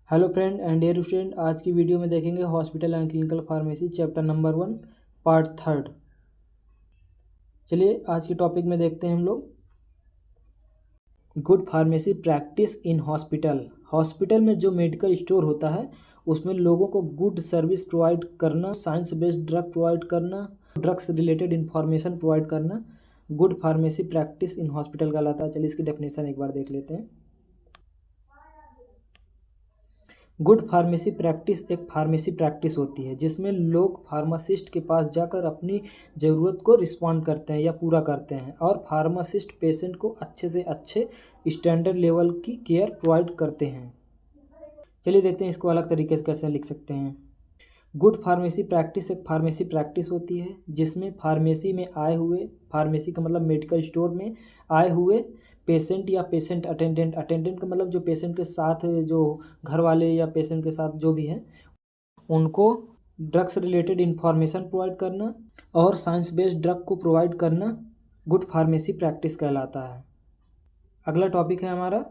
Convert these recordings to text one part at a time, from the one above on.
Hello friend and dear student, आज की video में देखेंगे hospital and clinical pharmacy chapter number 1 part 3। चलिए आज की टॉपिक में देखते हैं हम लोग good pharmacy practice in hospital. Hospital में जो मेडिकल स्टोर होता है उसमें लोगों को गुड सर्विस प्रोवाइड करना, साइंस बेस्ड ड्रग प्रोवाइड करना, ड्रग्स रिलेटेड इंफॉर्मेशन प्रोवाइड करना good pharmacy practice in hospital कहलाता है। चलिए इसकी डेफिनेशन एक बार देख लेते हैं। गुड फार्मेसी प्रैक्टिस एक फार्मेसी प्रैक्टिस होती है जिसमें लोग फार्मासिस्ट के पास जाकर अपनी ज़रूरत को रिस्पॉन्ड करते हैं या पूरा करते हैं और फार्मासिस्ट पेशेंट को अच्छे से अच्छे स्टैंडर्ड लेवल की केयर प्रोवाइड करते हैं। चलिए देखते हैं इसको अलग तरीके से कैसे लिख सकते हैं। गुड फार्मेसी प्रैक्टिस एक फार्मेसी प्रैक्टिस होती है जिसमें फार्मेसी में आए हुए, फार्मेसी का मतलब मेडिकल स्टोर में आए हुए पेशेंट या पेशेंट अटेंडेंट, अटेंडेंट का मतलब जो पेशेंट के साथ जो घर वाले या पेशेंट के साथ जो भी हैं उनको ड्रग्स रिलेटेड इंफॉर्मेशन प्रोवाइड करना और साइंस बेस्ड ड्रग को प्रोवाइड करना गुड फार्मेसी प्रैक्टिस कहलाता है। अगला टॉपिक है हमारा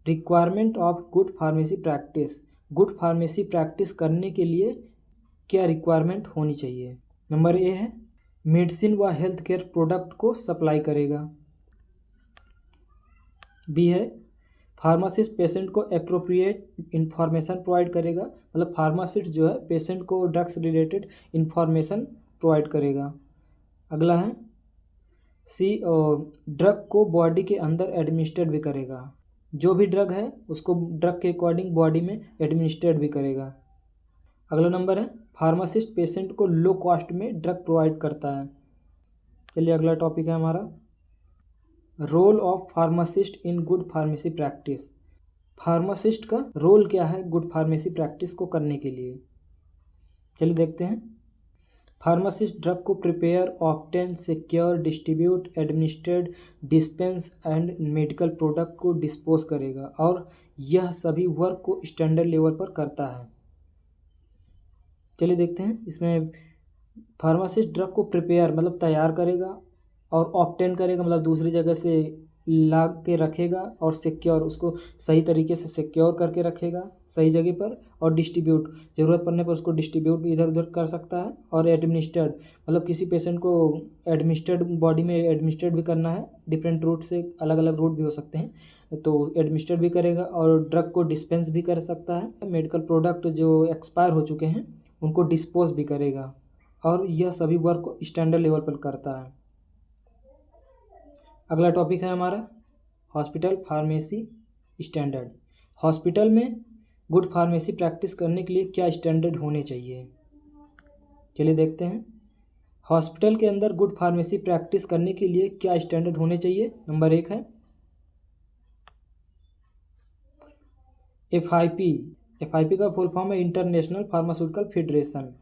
requirement of good pharmacy practice. Good pharmacy practice करने के लिए क्या रिक्वायरमेंट होनी चाहिए। नंबर ए है मेडिसिन व हेल्थ केयर प्रोडक्ट को सप्लाई करेगा। बी है फार्मासिस्ट पेशेंट को एप्रोप्रिएट इंफॉर्मेशन प्रोवाइड करेगा, मतलब फार्मासिस्ट जो है पेशेंट को ड्रग्स रिलेटेड इंफॉर्मेशन प्रोवाइड करेगा। अगला है सी ड्रग को बॉडी के अंदर एडमिनिस्ट्रेट भी करेगा, जो भी ड्रग है उसको ड्रग के अकॉर्डिंग बॉडी में एडमिनिस्ट्रेट भी करेगा। अगला नंबर है फार्मासिस्ट पेशेंट को लो कॉस्ट में ड्रग प्रोवाइड करता है। चलिए अगला टॉपिक है हमारा role of pharmacist in good pharmacy practice. Pharmacist का रोल क्या है गुड फार्मेसी प्रैक्टिस को करने के लिए। चलिए देखते हैं। फार्मासिस्ट ड्रग को prepare, obtain, secure, distribute, administrate, dispense and medical product को डिस्पोज करेगा और यह सभी वर्क को स्टैंडर्ड लेवल पर करता है। चलिए देखते हैं इसमें फार्मासिस्ट ड्रग को प्रिपेयर मतलब तैयार करेगा और ऑब्टेन करेगा मतलब दूसरी जगह से ला के रखेगा और सिक्योर उसको सही तरीके से सिक्योर करके रखेगा सही जगह पर, और डिस्ट्रीब्यूट ज़रूरत पड़ने पर उसको डिस्ट्रीब्यूट भी इधर उधर कर सकता है, और एडमिनिस्ट्रेड मतलब किसी पेशेंट को एडमिनिस्ट्रेड बॉडी में एडमिनिस्ट्रेट भी करना है, डिफरेंट रूट से अलग अलग रूट भी हो सकते हैं तो एडमिनिस्ट्रेट भी करेगा, और ड्रग को डिस्पेंस भी कर सकता है। मेडिकल प्रोडक्ट जो एक्सपायर हो चुके हैं उनको डिस्पोज भी करेगा और यह सभी वर्क को स्टैंडर्ड लेवल पर करता है। अगला टॉपिक है हमारा हॉस्पिटल फार्मेसी स्टैंडर्ड। हॉस्पिटल में गुड फार्मेसी प्रैक्टिस करने के लिए क्या स्टैंडर्ड होने चाहिए। चलिए देखते हैं हॉस्पिटल के अंदर गुड फार्मेसी प्रैक्टिस करने के लिए क्या स्टैंडर्ड होने चाहिए। नंबर 1 है FIP। FIP का फुल फॉर्म है इंटरनेशनल फार्मास्यूटिकल फेडरेशन।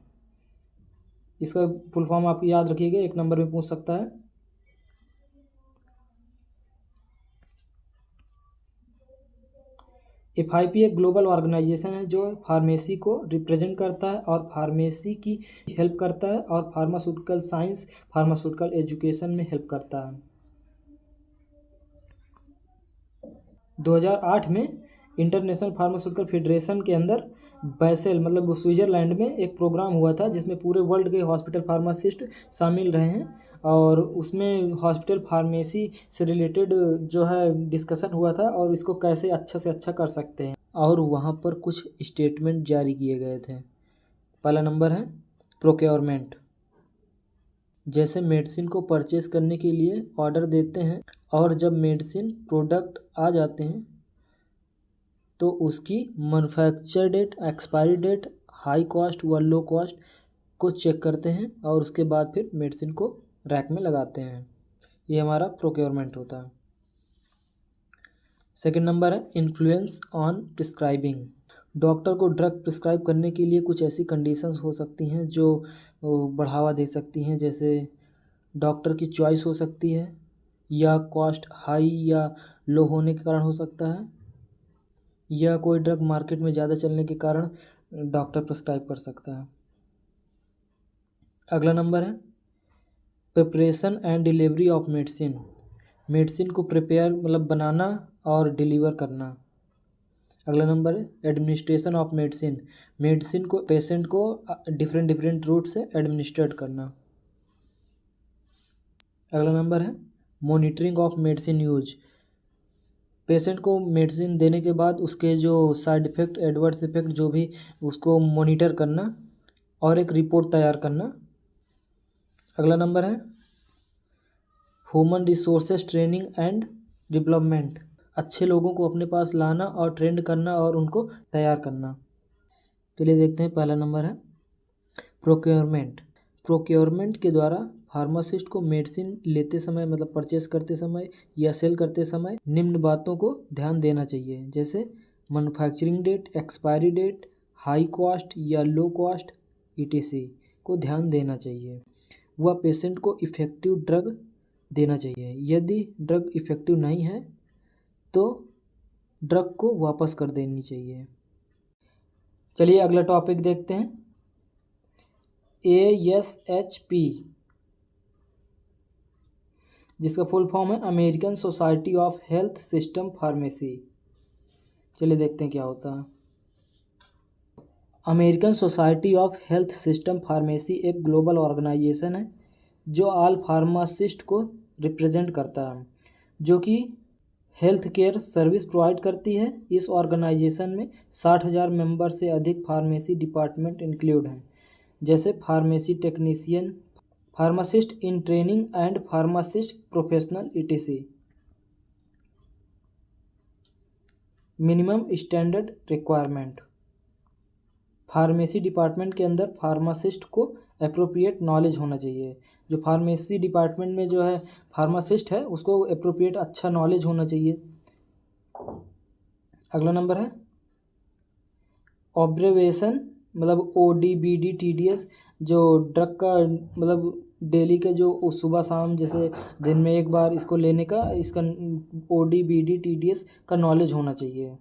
इसका फुल फॉर्म आप याद रखिएगा, 1 नंबर में पूछ सकता है। FIP एक ग्लोबल ऑर्गेनाइजेशन है जो फार्मेसी को रिप्रेजेंट करता है और फार्मेसी की हेल्प करता है और फार्मास्यूटिकल साइंस, फार्मास्यूटिकल एजुकेशन में हेल्प करता है। 2008 में इंटरनेशनल फार्मास्यूटिकल फेडरेशन के अंदर बैसेल मतलब स्विट्ज़रलैंड में एक प्रोग्राम हुआ था जिसमें पूरे वर्ल्ड के हॉस्पिटल फार्मासिस्ट शामिल रहे हैं और उसमें हॉस्पिटल फार्मेसी से रिलेटेड जो है डिस्कशन हुआ था और इसको कैसे अच्छा से अच्छा कर सकते हैं, और वहाँ पर कुछ स्टेटमेंट जारी किए गए थे। पहला नंबर है प्रोक्योरमेंट। जैसे मेडिसिन को परचेस करने के लिए ऑर्डर देते हैं और जब मेडिसिन प्रोडक्ट आ जाते हैं तो उसकी manufacture date, expiry date, high cost व लो कॉस्ट को चेक करते हैं और उसके बाद फिर मेडिसिन को रैक में लगाते हैं। ये हमारा प्रोक्योरमेंट होता है। सेकंड नंबर है इन्फ्लुएंस ऑन प्रिस्क्राइबिंग। डॉक्टर को ड्रग प्रिस्क्राइब करने के लिए कुछ ऐसी कंडीशंस हो सकती हैं जो बढ़ावा दे सकती हैं, जैसे डॉक्टर की चॉइस हो सकती है या कॉस्ट हाई या लो होने के कारण हो सकता है, या कोई ड्रग मार्केट में ज़्यादा चलने के कारण डॉक्टर प्रिस्क्राइब कर सकता है। अगला नंबर है preparation and delivery of medicine. Medicine को प्रिपेयर मतलब बनाना और डिलीवर करना। अगला नंबर है एडमिनिस्ट्रेशन ऑफ मेडिसिन, मेडिसिन को पेशेंट को डिफरेंट डिफरेंट रूट से एडमिनिस्ट्रेट करना। अगला नंबर है monitoring of medicine use, patient को मेडिसिन देने के बाद उसके जो साइड इफ़ेक्ट एडवर्स इफ़ेक्ट जो भी उसको मॉनिटर करना और एक रिपोर्ट तैयार करना। अगला नंबर है human resources training and development, अच्छे लोगों को अपने पास लाना और ट्रेंड करना और उनको तैयार करना। चलिए देखते हैं, पहला नंबर है प्रोक्योरमेंट, प्रोक्योरमेंट के द्वारा फार्मासिस्ट को मेडिसिन लेते समय मतलब परचेस करते समय या सेल करते समय निम्न बातों को ध्यान देना चाहिए, जैसे manufacturing date, expiry date, high cost या लो कॉस्ट ईटीसी को ध्यान देना चाहिए। वह पेशेंट को इफ़ेक्टिव ड्रग देना चाहिए, यदि ड्रग इफ़ेक्टिव नहीं है तो ड्रग को वापस कर देनी चाहिए। चलिए अगला टॉपिक देखते हैं, ASHP जिसका फुल फॉर्म है American society of health system pharmacy. चलिए देखते हैं क्या होता है। American society of health system pharmacy एक ग्लोबल ऑर्गेनाइजेशन है जो ऑल फार्मासिस्ट को रिप्रेजेंट करता है, जो कि हेल्थ केयर सर्विस प्रोवाइड करती है। इस ऑर्गेनाइजेशन में 60,000 मेंबर से अधिक फार्मेसी डिपार्टमेंट इंक्लूड हैं, जैसे pharmacy technician, pharmacist in training and pharmacist professional etc. Minimum standard requirement, pharmacy department के अंदर फार्मासिस्ट को अप्रोप्रिएट नॉलेज होना चाहिए। जो फार्मेसी डिपार्टमेंट में जो है फार्मासिस्ट है उसको अप्रोप्रिएट अच्छा नॉलेज होना चाहिए। अगला नंबर है ऑब्जर्वेशन मतलब OD, BD, TDS, जो ड्रग का मतलब डेली का जो सुबह शाम जैसे दिन में एक बार इसको लेने का इसका OD, BD, TDS का नॉलेज होना चाहिए।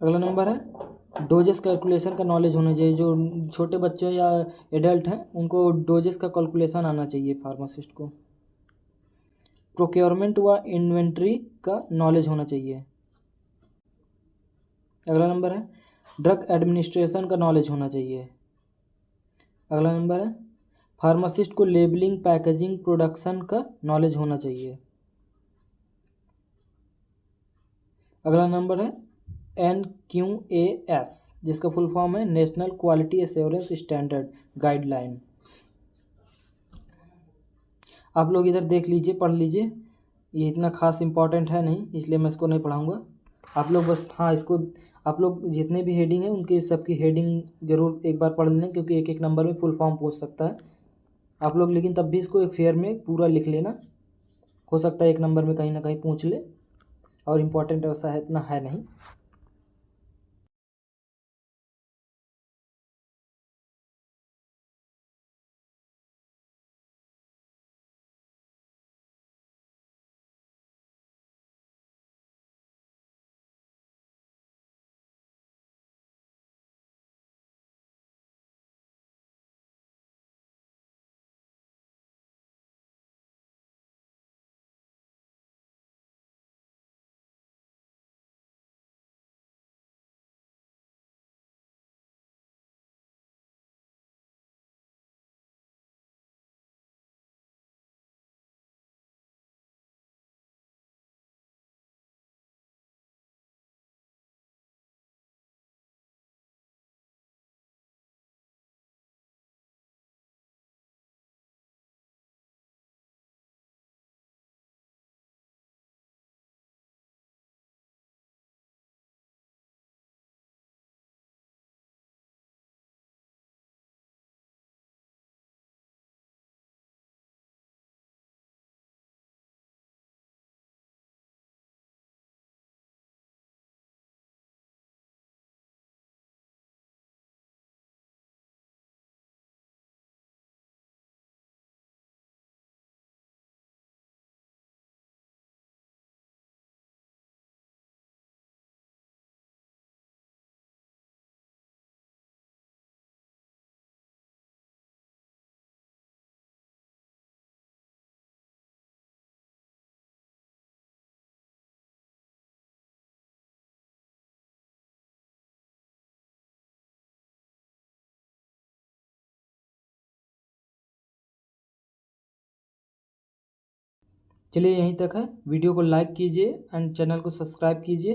अगला नंबर है डोजेस कैलकुलेशन का नॉलेज होना चाहिए, जो छोटे बच्चे या एडल्ट हैं उनको डोजेस का कैलकुलेशन आना चाहिए फार्मासिस्ट को। प्रोक्योरमेंट व इन्वेंट्री का नॉलेज होना चाहिए। अगला नंबर है ड्रग एडमिनिस्ट्रेशन का नॉलेज होना चाहिए। अगला नंबर है फार्मासिस्ट को लेबलिंग, पैकेजिंग, प्रोडक्शन का नॉलेज होना चाहिए। अगला नंबर है NQAS जिसका फुल फॉर्म है national quality assurance standard guideline. आप लोग इधर देख लीजिए, पढ़ लीजिए, ये इतना खास इंपॉर्टेंट है नहीं इसलिए मैं इसको नहीं पढ़ाऊँगा। आप लोग बस हाँ इसको आप लोग जितने भी हेडिंग है उनके सबकी हेडिंग ज़रूर एक बार पढ़ लें, क्योंकि एक एक नंबर में फुल फॉर्म पूछ सकता है आप लोग, लेकिन तब भी इसको एक फेयर में पूरा लिख लेना, हो सकता है एक नंबर में कहीं ना कहीं पूछ ले, और इम्पोर्टेंट वैसा है इतना है नहीं। चलिए यहीं तक है। वीडियो को लाइक कीजिए एंड चैनल को सब्सक्राइब कीजिए।